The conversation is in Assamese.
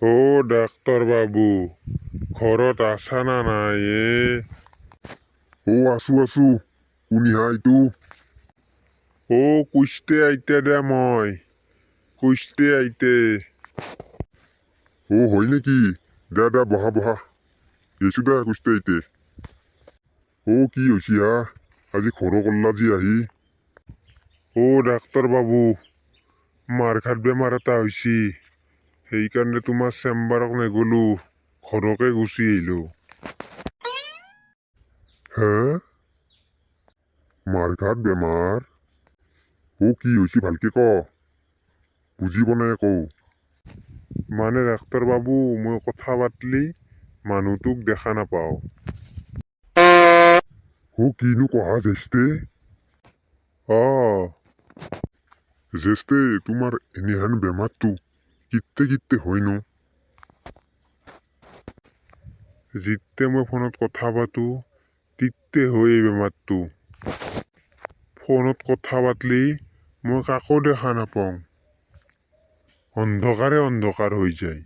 ও ডাক্তাৰ বাবু, ঘৰত আছা না নাই আছো কোনি হাইটো কুষ্টে আইতে দে মই কুষ্টে আইতে হয় নেকি দে বহা গৈছো দে কুস্তে আইতে কি হৈছে হা আজি ঘৰ কল্লা যি আহি ডাক্তাৰ বাবু, মাৰঘাট বেমাৰ এটা হৈছি, সেইকাৰণে তোমাৰ চেম্বাৰক নেগলো, ঘৰকে গুচি আহিলো। হে মাৰঘাট বেমাৰ কি হৈছে ভালকে ক বুজি পোৱা নাই একো মানে ডাক্তার বাবু, মই কথা পাতলি মানুহটোক দেখা নাপাওঁ। কিনো কহা জেষ্ঠে জেষ্ঠে তোমাৰ এনেহেন বেমাৰটো কিত্তে হয়নো যিতে মই ফোনত কথা পাতো তিত্তে হয় এই বেমাৰটো। ফোনত কথা পাতলি মই কাকো দেখা নাপাওঁ, অন্ধকাৰে অন্ধকাৰ হৈ যায়।